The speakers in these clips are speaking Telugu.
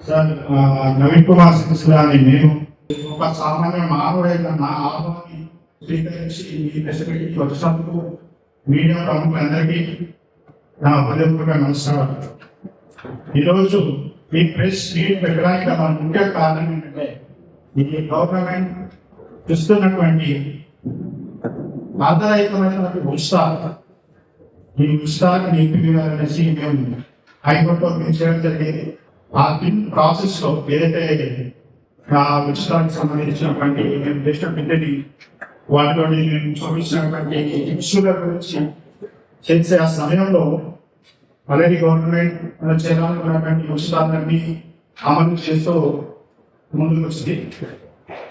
సార్ నవీన్ కుమార్ సిన్సిలా అని నేను ఒక సామాన్య మానవుడైన నా ఆహ్వాన్ని స్వీకరించి ఈ ఫెసిలిటీకి వచ్చినందుకు మీడియా ప్రముఖులందరికీ నా హృదయపూర్వక నమస్కారాలు. ఈరోజు ఈ ప్రెస్ మీట్ పెట్టడానికి మన ముఖ్య కారణం ఏంటంటే ఈ గవర్నమెంట్ ఇస్తున్నటువంటి ఆధారయుతమైనటువంటి ఉత్సాహం, ఈ ఉత్సాహాన్ని నింపివేయాలనేసి మేము హైకోర్టులో చేయడం జరిగింది. ఆ బిల్ ప్రాసెస్ లో ఏదైతే ఉచితానికి సంబంధించినటువంటి చేసినటువంటి వాటిలో మేము చూపించినటువంటి ఇష్యూల గురించి చేసే ఆ సమయంలో ఆల్రెడీ గవర్నమెంట్ చేయాలనుకున్నటువంటి ఉచితాలన్నీ అమలు చేస్తూ ముందుకు వచ్చింది.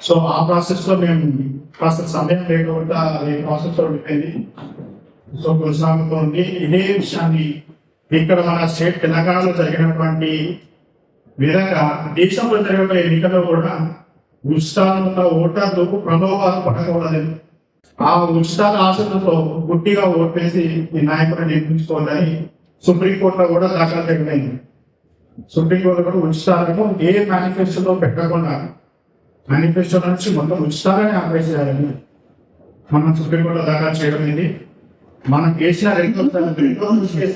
సో ఆ ప్రాసెస్ లో మేము కాస్త సమయం లేకుండా ఈ ప్రాసెస్ లో ఉండిపోయింది. సో కొనసాగుతూ ఉంది. ఇదే విషయాన్ని ఇక్కడ మన స్టేట్ తెలంగాణలో జరిగినటువంటి విధంగా దేశంలో జరిగే ఎన్నికల్లో కూడా ఉచితాల ఓటర్లు ప్రలోభాలు పడకూడదు, ఆ ఉచితాల ఆశలతో గుడ్డిగా ఓటేసి ఈ నాయకులను నిర్మించుకోవాలని సుప్రీంకోర్టులో కూడా దాఖలు జరిగింది. సుప్రీంకోర్టు కూడా ఉచితాలను ఏ మేనిఫెస్టోలో పెట్టకుండా మేనిఫెస్టో నుంచి మొత్తం ఉచితాలని అప్లై చేయాలని మనం సుప్రీంకోర్టులో దాఖలు చేయడం ఇది. మనం కేసీఆర్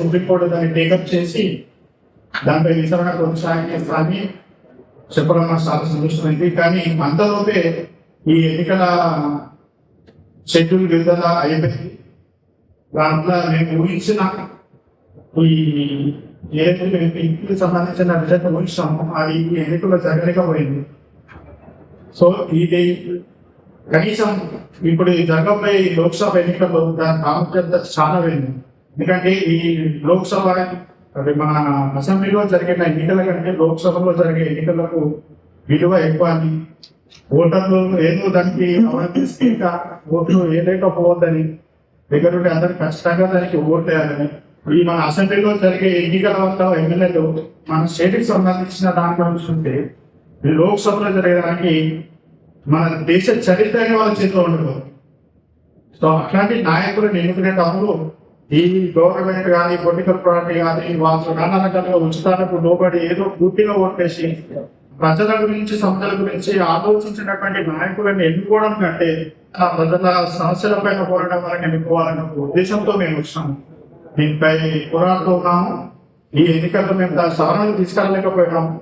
సుప్రీంకోర్టు దాన్ని టేకప్ చేసి దాంట్లో విచారణ కొనసాగించాలని చెప్పడం నాకు చాలా సంతోషమైంది. కానీ అంతలోపే ఈ ఎన్నికల షెడ్యూల్ విడుదల అయిపోయింది. దాంట్లో మేము ఊహించిన ఈ ఏదైతే ఇంటికి సంబంధించిన రిజల్ట్ ఊహించామో అది ఎన్నికల్లో జరగలేకపోయింది. సో ఇది కనీసం ఇప్పుడు జరగబోయే లోక్సభ ఎన్నికల్లో దాని ప్రాముఖ్యత చాలా పోయింది. ఎందుకంటే ఈ లోక్సభ మన అసెంబ్లీలో జరిగిన ఎన్నికల కంటే లోక్సభలో జరిగే ఎన్నికలకు విలువ ఎక్కువ అని, ఓటర్లు ఏదో దానికి అవేర్నెస్ ఓట్లు ఏదైకపోవద్దని, దగ్గర నుండి అందరికి ఖచ్చితంగా దానికి ఓటు వేయాలని, ఈ మన అసెంబ్లీలో జరిగే ఎన్నికల వల్ల ఎమ్మెల్యేలు మన స్టేట్కి సంబంధించిన దాంట్లో చూస్తుంటే ఈ లోక్సభలో జరిగేదానికి మన దేశ చరిత్రని వాళ్ళ చేతిలో ఉండదు. సో అట్లాంటి నాయకులను ఎన్నుకునేటప్పుడు ఈ గవర్నమెంట్ కానీ పొలిటికల్ పార్టీ కానీ వాళ్ళు నానా రకాలుగా ఉచితాలకు లోబడి ఏదో పూర్తిగా ఓటేసి ప్రజల గురించి సమస్యల గురించి ఆలోచించినటువంటి నాయకులను ఎన్నుకోవడం కంటే ఆ ప్రజల సమస్యల పైన పోరాటం వరకు ఎన్నుకోవాలన్న ఉద్దేశంతో మేము వచ్చాము. దీనిపై పోరాడుతూ ఉన్నాము. ఈ ఎన్నికల్లో మేము దాని సవరణలు తీసుకెళ్ళలేకపోయినాము.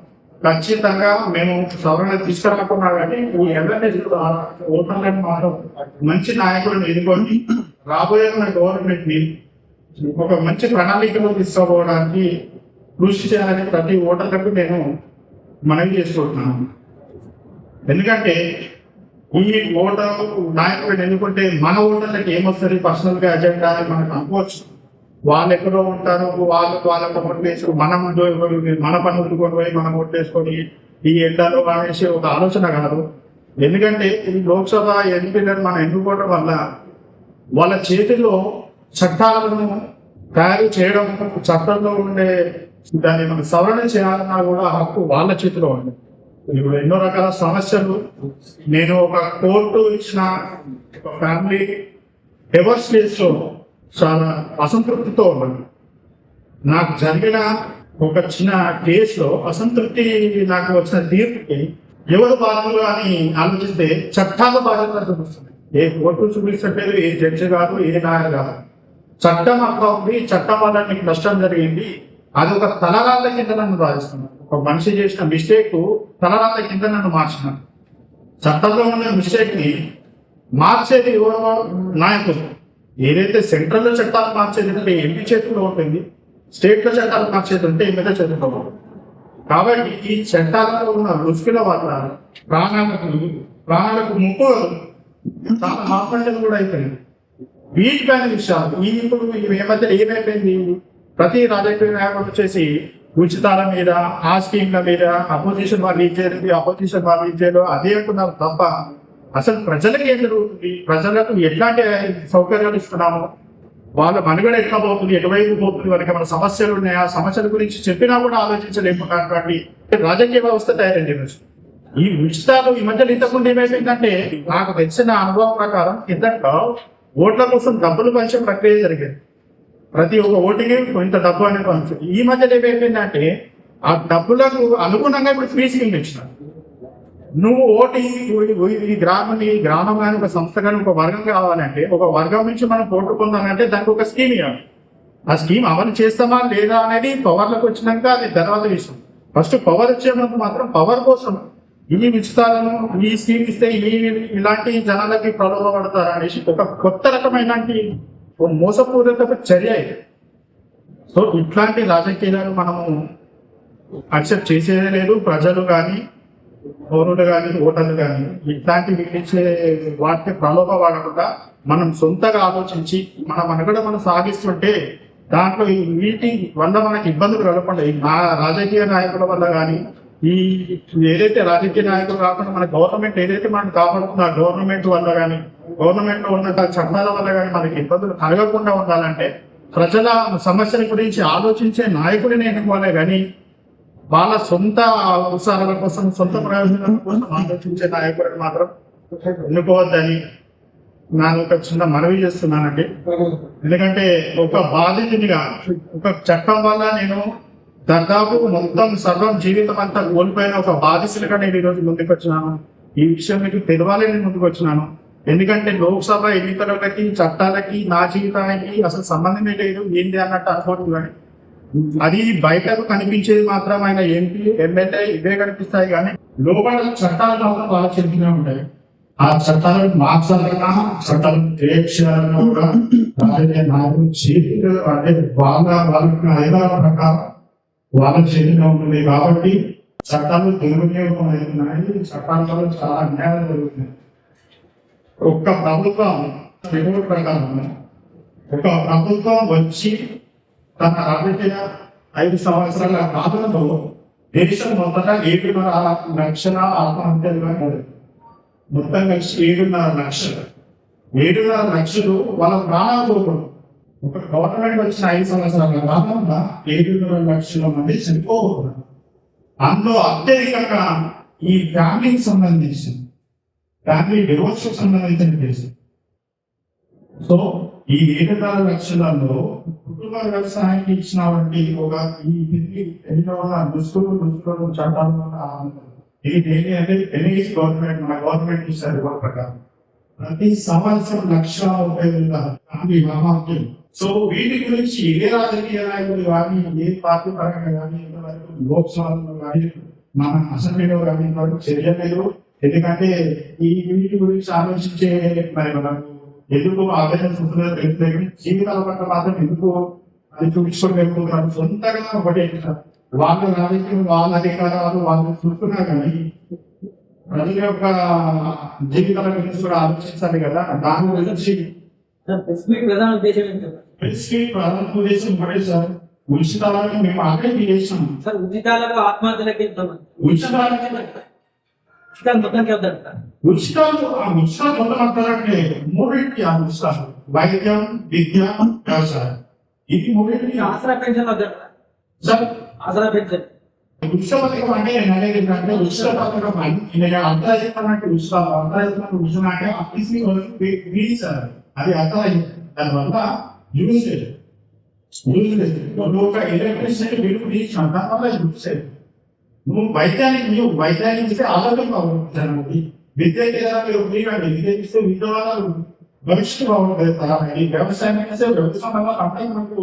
ఖచ్చితంగా మేము సవరణ తీసుకురాకున్నా కానీ ఈ అవేర్నెస్ ఓటర్లను మాత్రం మంచి నాయకులను ఎన్నుకొని రాబోయే మన గవర్నమెంట్ ని ఒక మంచి ప్రణాళికలో తీసుకోవడానికి కృషి చేయాలని ప్రతి ఓటర్లకు నేను మనవి చేసుకుంటున్నాను. ఎందుకంటే ఈ ఓటర్ నాయకులను ఎన్నుకుంటే మన ఓటర్లకు ఏమొస్తుంది పర్సనల్ గా అజెండా అని మనకు అనుకోవచ్చు. వాళ్ళు ఎక్కడో ఉంటారు, వాళ్ళకు ఓట్లు వేసుకుని మన పనులు పోయి మనం ఓట్లు వేసుకొని ఈ ఎండాలో అనేసి ఒక ఆలోచన కాదు. ఎందుకంటే ఈ లోక్సభ ఎంపీలను మనం ఎన్నుకోవడం వల్ల వాళ్ళ చేతిలో చట్టాలను తయారు చేయడం, చట్టంలో ఉండే దాన్ని మనం సవరణ చేయాలన్నా కూడా హక్కు వాళ్ళ చేతిలో ఉంది. ఇప్పుడు ఎన్నో రకాల సమస్యలు, నేను ఒక కోర్టు ఇచ్చిన ఒక ఫ్యామిలీ డివోర్స్ కేసులో చాలా అసంతృప్తితో ఉన్నాను. నాకు జరిగిన ఒక చిన్న కేసులో అసంతృప్తి, నాకు వచ్చిన తీర్పుకి ఎవరు బాధ్యులు అని ఆలోచిస్తే చట్టాల బాధ్యత చూపిస్తుంది. ఏ కోర్టు చూపించట్లేదు, ఏ జడ్జి కాదు, ఏ నాయకుడు కాదు. చట్టం అట్లా ఉంది, చట్టం వల్ల నీకు నష్టం జరిగింది, అది ఒక తలరాళ్ళ కింద నన్ను భావిస్తున్నాను. ఒక మనిషి చేసిన మిస్టేక్ తలరాళ్ళ కింద నన్ను మార్చినాను. చట్టంలో ఉన్న మిస్టేక్ ని మార్చేది ఎవరో నాయకులు. ఏదైతే సెంట్రల్ లో చట్టాలు మార్చేది అంటే ఎంపీ చేతుల్లో ఉంటుంది, స్టేట్ లో చట్టాలు మార్చేది అంటే ఎమ్మెల్యే చేతుల్లో ఉంటుంది. కాబట్టి ఈ చట్టాలలో ఉన్న రుసుకుల వల్ల ప్రాణాలకు ముప్పు చాలా మార్పులు కూడా అయిపోయింది. వీటిపైన విషయాలు ఇప్పుడు ఈ మధ్య ఏమైపోయింది, ప్రతి రాజకీయ నాయకులు వచ్చేసి ఉచితాల మీద, ఆ స్కీమ్ల మీద అపోజిషన్ వాళ్ళు ఇచ్చేది, అపోజిషన్ వాళ్ళు ఇచ్చేది అదే అంటున్నారు తప్ప అసలు ప్రజలకు ఏం జరుగుతుంది, ప్రజలకు ఎట్లాంటి సౌకర్యాలు ఇస్తున్నాము, వాళ్ళ మనుగడ ఎట్లా పోతుంది, ఎటువైపు పోతుంది, వారికి మన సమస్యలు ఉన్నాయి, ఆ సమస్యల గురించి చెప్పినా కూడా ఆలోచించలేకపోయినటువంటి రాజకీయ వ్యవస్థ తయారైంది. ఈ ఉచితాలు ఈ మధ్యలో ఇంతకుముందు ఏమైపోయిందంటే, నాకు తెలిసిన అనుభవం ప్రకారం కిందట్లో ఓట్ల కోసం డబ్బులు పంచే ప్రక్రియ జరిగేది. ప్రతి ఒక్క ఓటుకి ఇంత డబ్బు అనేది పంచుతుంది. ఈ మధ్యలో ఏమైపోయిందంటే ఆ డబ్బులకు అనుగుణంగా ఇప్పుడు ఫ్రీ స్కీమ్ ఇచ్చినారు. నువ్వు ఈ గ్రామం కానీ ఒక సంస్థ కానీ ఒక వర్గం కావాలంటే, ఒక వర్గం నుంచి మనం ఓటు పొందాలంటే దానికి ఒక స్కీమ్ ఇవ్వాలి. ఆ స్కీమ్ అమలు చేస్తామా లేదా అనేది పవర్లకు వచ్చినాక అది తర్వాత విషయం. ఫస్ట్ పవర్ వచ్చేందుకు మాత్రం పవర్ కోసం ఈ ఉచితాలను ఈ స్కీమ్ ఇస్తే ఇలాంటి జనాలకి ప్రలోభపడతారు అనేసి ఒక కొత్త రకమైన మోసపూరిత చర్య ఇది. సో ఇట్లాంటి రాజకీయాలను మనము అక్సెప్ట్ చేసేదే లేదు. ప్రజలు కానీ, పౌరులు కానీ, ఓటర్లు కానీ ఇట్లాంటి వీళ్ళిచ్చే వాటికి ప్రలోభపడకుండా మనం సొంతగా ఆలోచించి మన మనుగడ మనం సాగిస్తుంటే దాంట్లో వీటి వల్ల మనకి ఇబ్బందులు కలగకుండా మా రాజకీయ నాయకుల వల్ల కానీ, ఈ ఏదైతే రాజకీయ నాయకులు కాకుండా మన గవర్నమెంట్ ఏదైతే మనం కాపాడుతుందో ఆ గవర్నమెంట్ వల్ల కానీ, గవర్నమెంట్ లో ఉన్న చట్టాల వల్ల కానీ మనకి ఇబ్బందులు కలగకుండా ఉండాలంటే ప్రజల సమస్యల గురించి ఆలోచించే నాయకుడిని ఎన్నుకోవాలి కానీ వాళ్ళ సొంత అవసరాల కోసం, సొంత ప్రయోజనాల కోసం ఆలోచించే నాయకుడిని మాత్రం ఎన్నుకోవద్దని నేను ఒక చిన్న మనవి చేస్తున్నానండి. ఎందుకంటే ఒక బాధితునిగా ఒక చట్టం వల్ల నేను దాదాపు మొత్తం సర్వం జీవితం అంతా కోల్పోయిన ఒక బాధితులుగా నేను ఈరోజు ముందుకు వచ్చినాను. ఈ విషయం మీకు తెలవాలి నేను ముందుకు వచ్చినాను. ఎందుకంటే లోక్సభ ఎన్నికలకి, చట్టాలకి, నా జీవితానికి అసలు సంబంధమే లేదు ఏంది అన్నట్టు అనుకోవడం. కానీ అది బయటకు కనిపించేది మాత్రం ఆయన ఎంపీ, ఎమ్మెల్యే ఇవే కనిపిస్తాయి. కానీ లోపల చట్టాలు మాత్రం బాగా చెప్తూనే ఉంటాయి. ఆ చట్టాలను మార్చాలన్నా, చట్టాలను చేయాలన్నా కూడా రాజకీయ నాయకులు చేతులు అంటే వాళ్ళకి ఐదాల ప్రకారం వాళ్ళ చేతిలో ఉంటుంది. కాబట్టి చట్టాలు దుర్వినియోగం అవుతున్నాయి. చట్టాల వల్ల చాలా అన్యాయాలు జరుగుతున్నాయి. ఒక్క ప్రభుత్వం రిపోర్ట్ ప్రకారం ఒక ప్రభుత్వం వచ్చి తన రాజకీయ 5 సంవత్సరాల కాలంలో దేశం మొత్తంగా 7.5 లక్షల ఆత్మహత్యలుగా మొత్తం కలిసి 7.5 లక్షలు వాళ్ళ ప్రాణాలు కోరుకోరు. ఒక గవర్నమెంట్ వచ్చిన 5 సంవత్సరాల కాలంలో 7.5 లక్షల మంది చనిపోతున్నారు. అందులో అత్యధికంగా ఈ ఫ్యామిలీకి సంబంధించి ఫ్యామిలీ డివోర్స్ సంబంధించిన కేసు. సో ఈ 7.5 లక్షలలో కుటుంబ వ్యవసాయానికి ఇచ్చినటువంటి ఒక ఈ దుస్తులు చట్టాల వల్ల ఇది అంటే గవర్నమెంట్ మన గవర్నమెంట్ ఇచ్చారు ప్రకారం ప్రతి సంవత్సరం 1,30,000 సో వీటి గురించి ఏ రాజకీయ నాయకులు కానీ, ఏ పార్టీ పరంగా కానీ, ఇంతవరకు లోక్సభలో కానీ, మన అసెంబ్లీలో కానీ ఇంతవరకు చర్యలేదు. ఎందుకంటే ఈ వీటి గురించి ఆలోచించే మరి మనకు ఎందుకు ఆవేదన తెలుస్తుంది. జీవితాల పట్ల మాత్రం ఎందుకు అది చూపించుకొని వెళ్ళిపోతారు. సొంతగా ఒకటి వాళ్ళ రాజకీయం, వాళ్ళ అధికారాలు వాళ్ళు చూస్తున్నారు. కానీ ప్రజల యొక్క జీవితాల గురించి కూడా ఆలోచించాలి కదా. దాని గురించి ప్రధాన ఉద్దేశం పడే సార్ ఉచితాలను మేము అక్కడికి చేసాం సార్. ఉచితాలకు ఆత్మహత్యలకి ఉచితాలు ఆ ఉచితాలు పొందమంటారంటే 3 ఆ ఉచితాలు వైద్యం, విద్య, వ్యవసాయం. ఇది 3 ఆసరా పెన్షన్ సార్. ఆసరా పెన్షన్ ఉచిత పథకం అంటే నేను అనేది ఏంటంటే ఉచిత పథకం నేను అర్థాయితమంటే ఉచితాలు అర్థాయితమైన ఉచితం అంటే ఆఫీస్ సార్. అది అర్థాయితం. దానివల్ల యూజ్ లేదు. ఒక ఎలక్ట్రిసిటీ బిల్లు తీసిన దానివల్ల యూజ్ లేదు. నువ్వు వైద్యానికి ఇస్తే ఆరోగ్యంగా ఉంటుంది. విద్య విద్య ఇస్తే విద్య వల్ల భవిష్యత్తు బాగుంటుంది. వ్యవసాయం ఇస్తే వ్యవసాయం వల్ల పంట మనకు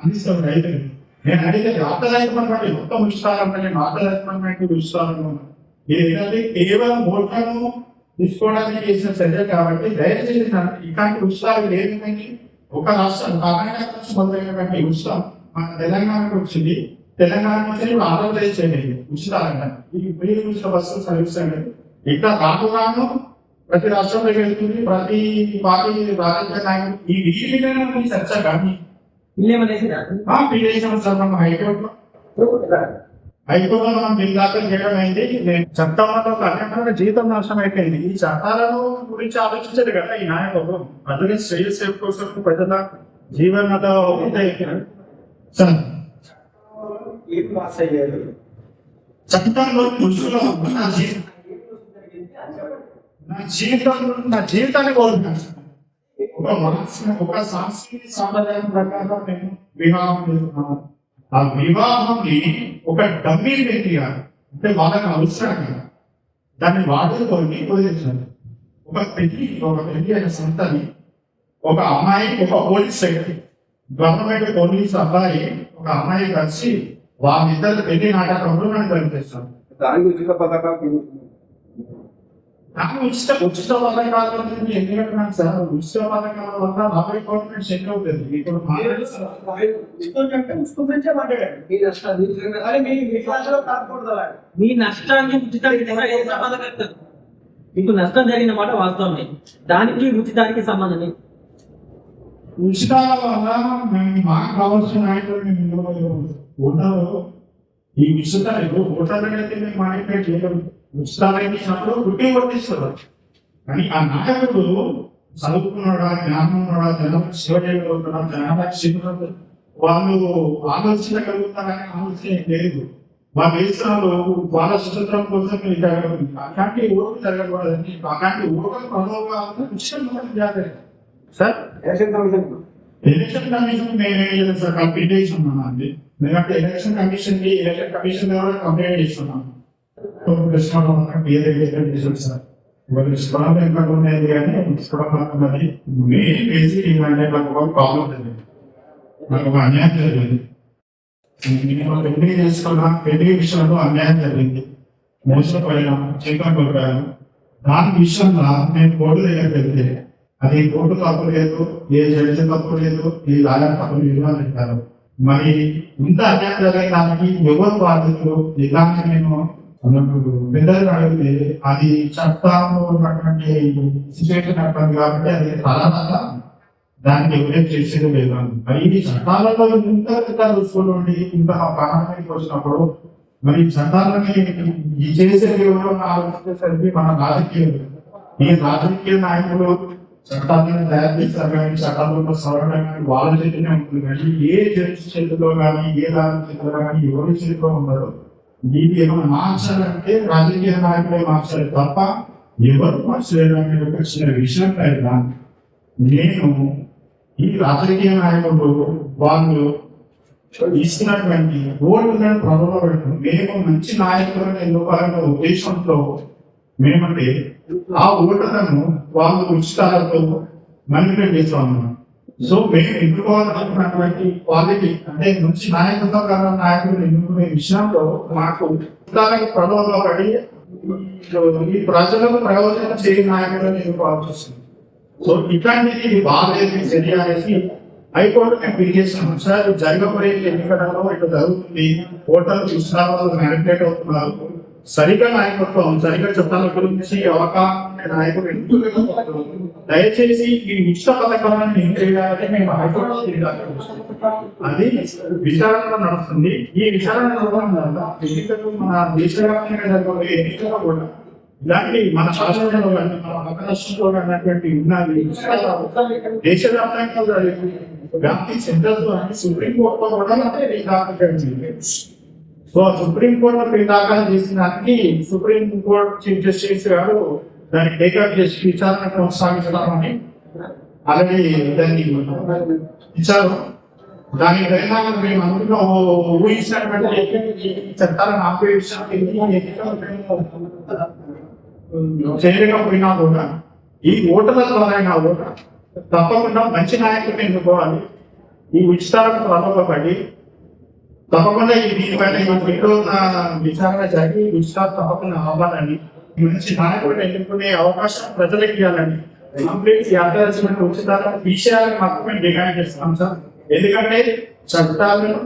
అందిస్తాం రైతులు. నేను అడిగితే ఆర్థదాయకం అంటే మొత్తం ఉచితాలంటే నేను ఆర్థదాయకమైన ఉచితాలను ఏంటంటే కేవలం ఓట్లను తీసుకోవడానికి చేసిన చర్య. కాబట్టి దయచేసి ఇలాంటి ఉచితాలు లేదని ఒక రాష్ట్రం కర్ణాటక నుంచి మొదలైనటువంటి ఉచితం మన తెలంగాణకు వచ్చింది. తెలంగాణ నుంచి ఆంధ్రప్రదేశ్ అనేది ఉచితాలంటే ఈ ఫ్రీ ఉచిత బస్సు సర్వీస్ అనేది ఇక్కడ రాను ప్రతి రాష్ట్రంలో వెళ్తుంది. ప్రతి పార్టీ రాజకీయ నాయకులు ఈ వీటి చర్చ కానీ హైకోర్టులో మనం బిల్ దాఖలు చేయడం అయింది. చట్టంలో కర్ణాటక జీవితం నాశనం అయిపోయింది. ఈ చట్టాలను గురించి ఆలోచించారు కదా ఈ నాయకులు. ప్రజల శ్రేయస్సు కోసం ప్రజల జీవన చట్టంలో పురుషులు నా జీవితాన్ని కోరుతున్నాను. ఒక సాంస్కృతిక సాంప్రదాయం ప్రకారం నేను వివాహం చేస్తున్నాను. ఆ వివాహాన్ని ఒక డమ్మీ వ్యక్తిగా అంటే వాళ్ళకి అవసరం దాన్ని వాడుకొని వదిలేశారు. ఒక పెళ్లి అయిన సంతని ఒక అమ్మాయి ఒక పోలీస్ సెక్రటరీ గవర్నమెంట్ పోలీస్ అబ్బాయి ఒక అమ్మాయి కలిసి వాళ్ళిద్దరు పెళ్లి నాటకంలో నన్ను కనిపిస్తాను. దానికి ఉచిత పథకాలు నాకు ఉచిత పథకాలు ఎందుకంటున్నాను సార్, ఉచిత పథకాల వల్ల రాబోయే గవర్నమెంట్ సెట్ అవుతుంది. ఇప్పుడు మీ నష్టాన్ని ఉచితానికి మీకు నష్టం జరిగిన మాట వాస్తవమే, దానికి ఉచితానికి సంబంధమే. ఉచితాల వల్ల మేము మాకు కావాల్సిన నాయకులు ఉండవు. ఈ ఉచితాలు ఓటర్లకైతే మేము మానిపేట్ చేయగలం. ఉచితాలు ఇచ్చినప్పుడు గుడ్డి వర్తిస్తారు. కానీ ఆ నాయకుడు చదువుకున్నాడా, జ్ఞానం ఉన్నాడా, జనం సేవ చేయగలుగుతాడా, జనాభా వాళ్ళు ఆలోచించగలుగుతారని ఆలోచన లేదు. వాళ్ళు వేస్తున్నారు వాళ్ళ స్వతంత్రం కోసం అలాంటి ఓట్లు జరగకూడదని, అలాంటి ఓట్లు ప్రభావం ఉచితం సార్. ఎలక్షన్ కమిషన్ మేమేం సార్ కంప్లీట్ చేస్తున్నాం అండి. ఎందుకంటే ఎలక్షన్ కమిషన్ ద్వారా కంప్లైంట్ చేస్తున్నాం. సార్ వాళ్ళు ఇష్టం ఎంత ఉండేది కానీ ఇష్టపడుతున్నది మెయిన్ బేసిక్ ఏంటంటే నాకు ఒక ప్రాబ్లం ఉంది, నాకు ఒక అన్యాయం జరిగింది. నేను పెళ్లి చేసుకున్నా, పెళ్లి విషయంలో అన్యాయం జరిగింది, మోసపోయాను, చీకటి కొట్టాను. దాని విషయంలో నేను కోర్టు దగ్గరికి వెళ్తే అది కోర్టు తప్పు లేదు, ఏ జడ్జి తప్పు లేదు, ఏ లాయర్ తప్పు లేదు అని చెప్పారు. మరి ఇంత అన్యాయం జరిగిన దానికి ఎవరు బాధ్యతలు? ఇలాంటి నేను పెద్దలు అడిగితే అది చట్టంలో ఉన్నటువంటి సిచ్యువేషన్ అర్థం కాబట్టి అది తలనగా దానికి ఎవరేం చేసేది లేదు. మరి ఈ చట్టాలలో ఇంత చూసుకోండి, ఇంత ప్రాణానికి వచ్చినప్పుడు మరి చట్టాలని ఈ చేసేది ఎవరో ఆలోచించేసరికి మన రాజకీయ నాయకులు చట్టాలను తయారు చేస్తారు కానీ చట్టాలలో సవరణ కానీ వాళ్ళ చేతిలో ఉంటుంది. కానీ ఏ జడ్జి చేతిలో కానీ ఏ దాని చేతిలో కానీ ఎవరి చేతిలో ఉండదు. దీన్ని ఏమైనా మార్చాలంటే రాజకీయ నాయకులే మార్చాలి తప్ప ఎవరు మార్చలేదని ఒక చిన్న విషయం పైన నేను ఈ రాజకీయ నాయకులు వాళ్ళు ఇస్తున్నటువంటి ఓటులను ప్రభావం పెడుతుంది. మేము మంచి నాయకులను ఎన్నుకోవాలనే ఉద్దేశంతో మేమంటే ఆ ఓటులను వాళ్ళు ఉచితాలతో మ్యానిపులేట్ చేస్తా ఉన్నాం. సో మేము ఎన్నుకోవాలనుకున్నటువంటి క్వాలిటీ అంటే మంచి నాయకత్వం గల నాయకులు ఎన్నుకునే విషయంలో మాకు ఉచితాలకు ప్రభావంలో పడి ఈ ప్రజలకు ప్రయోజనం చేయని నాయకులను ఎన్నుకోవాల్సి వస్తుంది. సో ఇట్లాంటిది బాగాలేదు చర్య అనేసి హైకోర్టు మేము పిలిచేస్తున్నాం. సార్ జరగబోయే ఎన్నికలలో ఇట్లా జరుగుతుంది, ఓటర్లు ఉత్సాహాలు మ్యానిపులేట్ అవుతున్నారు, సరిగ్గా నాయకత్వం సరిగ్గా చట్టాల గురించి అవగాహన నాయకులు ఎందుకు దయచేసి ఈ ఉచిత పథకాలను ఏం చేయాలంటే మేము హైకోర్టు అది విచారణ నడుస్తుంది. ఈ విచారణ ఎన్నికలు మన దేశవ్యాప్తంగా జరగబోయే ఎన్నికలు కూడా ఇలాంటి మన రాష్ట్రంలో కానీ మన పక్క రాష్ట్రంలో అన్నటువంటి ఉన్నది దేశవ్యాప్తంగా వ్యాప్తి చెందదు అని సుప్రీంకోర్టులో కూడా సో సుప్రీంకోర్టు దాఖలు చేసిన దానికి సుప్రీంకోర్టు చీఫ్ జస్టిస్ గారు దాన్ని టేకప్ చేసి విచారణ కొనసాగించడాన్ని ఆల్రెడీ దాన్ని ఇచ్చారు. దాని పరిణామం మేము అందులో ఊహించినటువంటి చట్టాలను ఆపే విషయాన్ని చేయలేకపోయినా కూడా ఈ ఓటర్ల ద్వారా కూడా తప్పకుండా మంచి నాయకుడిని ఎన్నుకోవాలి. ఈ ఉచితాలకు ప్రభావపడి తప్పకుండా ఈ దీనిపైన విచారణ జరిగి ఉచితాలు తప్పకుండా అవ్వాలని, మంచి నాయకుడిని ఎన్నుకునే అవకాశం ప్రజలకు ఇవ్వాలని కంప్లీట్ యాత్రాల్సిన ఉచితాలను తీసేయాలని మాత్రమే డిమాండ్ చేస్తాం సార్. ఎందుకంటే చట్టాలను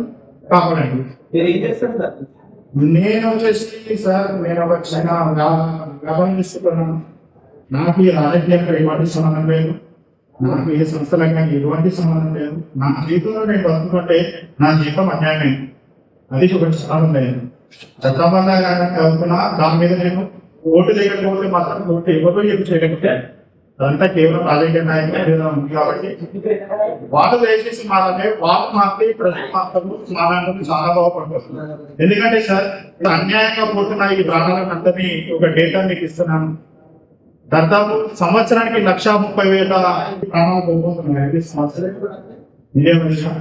కాపాడండి. నేను వచ్చేసి సార్ నేను ఒక చిన్న గమనిస్తున్నాను. నాకు ఈ రాజకీయంగా ఎటువంటి సంబంధం లేదు, నాకు ఏ సంస్థలంగా ఎటువంటి సంబంధం లేదు. నా జీవితంలో నేను బతుకుంటే నా జీవితం అన్యాయమే, అది ఒక చట్టం లేదు. చట్టబద్ధ కాకుండా దాని మీద నేను ఓటు చేయకపోతే మాత్రం ఓటు ఎవరు ఏం చేయకపోతే అదంతా కేవలం రాజకీయ నాయకులు ఉంది. కాబట్టి వాళ్ళు దయచేసి మాట్లాడే వాళ్ళు మాత్రమే ప్రజలు మాత్రము మాట్లాడడం చాలా బాగుపడుతుంది. ఎందుకంటే సార్ అన్యాయంగా పోతున్న ఈ ప్రాణాలను అంతని ఒక డేటా మీకు ఇస్తున్నాను. దాదాపు సంవత్సరానికి 130,000 ప్రాణాలు పోతున్నాయి. ఇదే విషయం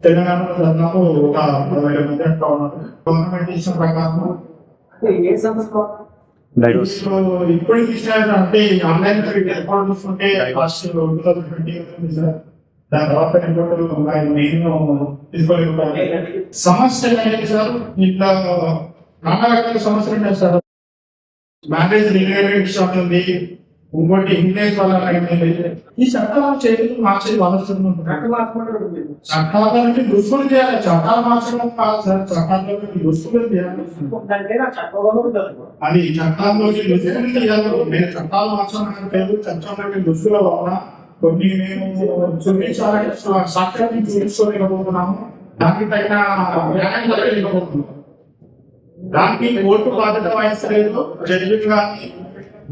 తెలంగాణలో దాదాపు ఒక 20,000 మంది అట్లా ఉన్నారు. గవర్నమెంట్ ఇచ్చిన ప్రకారం అంటే ఏ సంస్థ సో ఇప్పుడు ఇచ్చినారు అంటే ఆన్లైన్ రికార్డ్ చూస్తుంటే ఫస్ట్ 2020 ఉంది సార్. దాని తర్వాత నేను తీసుకోలేకపోయాను. సమస్యలు ఏంటి సార్? ఇట్లా నానా రకాల సమస్యలు ఉన్నాయి సార్. మ్యారేజ్ రిలేటెడ్ ఇష్యూ ఉంది, ఇంకోటి ఇంగ్లీష్ వల్ల అయింది. ఈ చట్టాలు చేతులు మార్చేది వలస్తుంది. చట్టాలకి దుస్తులు చేయాలి, చట్టాలు మార్చడం కాదు సార్, చట్టాలకి దుస్తులు చేయాలి. అది చట్టాల్లోకి దుస్తులు చేయాలి. నేను చట్టాలు మార్చడం చట్టాలకి దుస్తుల వల్ల కొన్ని మేము చూపించాలని సాక్ష్యాన్ని చూపించుకోలేకపోతున్నాము. దానికి తగిన న్యాయం జరగలేకపోతున్నాము. దానికి కోర్టు బాధ్యత వహించలేదు, జడ్జిలు కానీ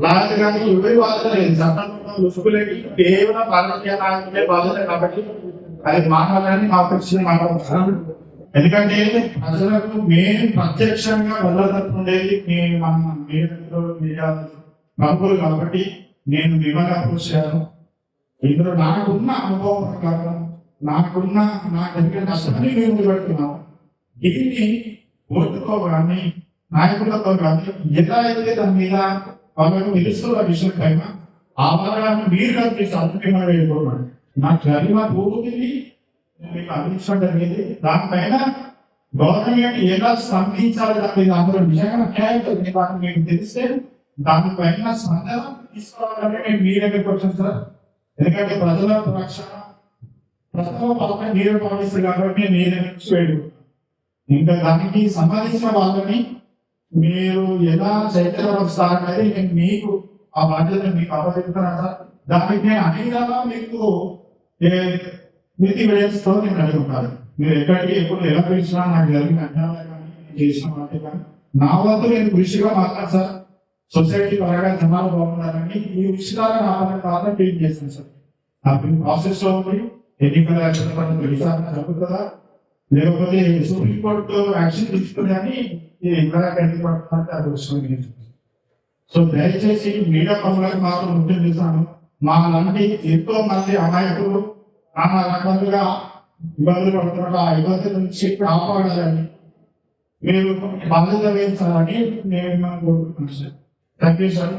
లాయర్ కానీ ఎవరి బాధ్యత లేదు. చట్టంలో రుసుకులేని కేవలం రాజకీయ నాయకులే బాధ్యత కాబట్టి అది మాట్లాడాలని మాకు వచ్చిన మాట్లాడుతున్నాం. ఎందుకంటే ప్రజలకు మేము ప్రత్యక్షంగా వెళ్ళదలుచుకుండేది మన మీడియా ప్రముఖులు కాబట్టి నేను మిమ్మల్ని అప్రోచ్ చేయాను. ఇందులో నాకున్న అనుభవం ప్రకారం నాకున్న దగ్గర నష్టాన్ని మేము పెడుతున్నాం. దీన్ని కోర్టుతో కానీ నాయకులతో కానీ ఎలా అయితే దాని మీద వాళ్ళకు తెలుస్తున్న విషయం పైన ఆ భాగాన్ని మీరు కల్పిస్తే అద్భుతంగా వెళ్ళిపోవాలి. నాకు జరిగిన భూమిని మీకు అందించడం జరిగింది. దానిపైన గవర్నమెంట్ ఎలా స్పందించాలి దాని అందులో నిజంగా న్యాయం మీకు తెలిస్తే దానిపైన స్పందన తీసుకోవాలని నేను మీ దగ్గరికి వచ్చాను సార్. ఎందుకంటే ప్రజల రక్షణ ప్రజల పాలన మీరే భావిస్తారు కాబట్టి మీ దగ్గర నుంచి వెళ్ళి ఇంకా దానికి సంబంధించిన వాళ్ళని మీరు ఎలా చైతన్యపరుస్తారనేది నేను మీకు ఆ బాధ్యత మీకు అప్పచెప్తాను సార్. దానికి నేను అనేకగా మీకు నీతి వేస్తూ నేను అడుగుతాను. మీరు ఎక్కడికి ఎప్పుడు ఎలా పిలిచినా నాకు జరిగిన అన్యాయాలు కానీ చేసిన మాట కానీ నా వద్ద నేను కృషిగా మాట్లాడు సార్. సొసైటీ పరంగా జనాలు బాగుండాలని ఈ విషయాలు నా వల్ల ట్రీట్ చేస్తాను సార్. నాకు ప్రాసెస్ లో ఉంది, ఎన్నికల విచారణ జరుగుతుందా లేకపోతే సుప్రీంకోర్టు యాక్షన్ తీసుకుందని సో దయచేసి మీడియా పనులకు మాత్రం ముఖ్యం చేశాను. మా లాంటి ఎంతో మంది అమాయకులు నానా రకాలుగా ఇబ్బందులు పడుతున్నారు. ఆ ఇబ్బందుల నుంచి కాపాడాలని మీరు బాధ్యత వేయించాలని నేను కోరుకుంటున్నాను సార్. Thank you sir.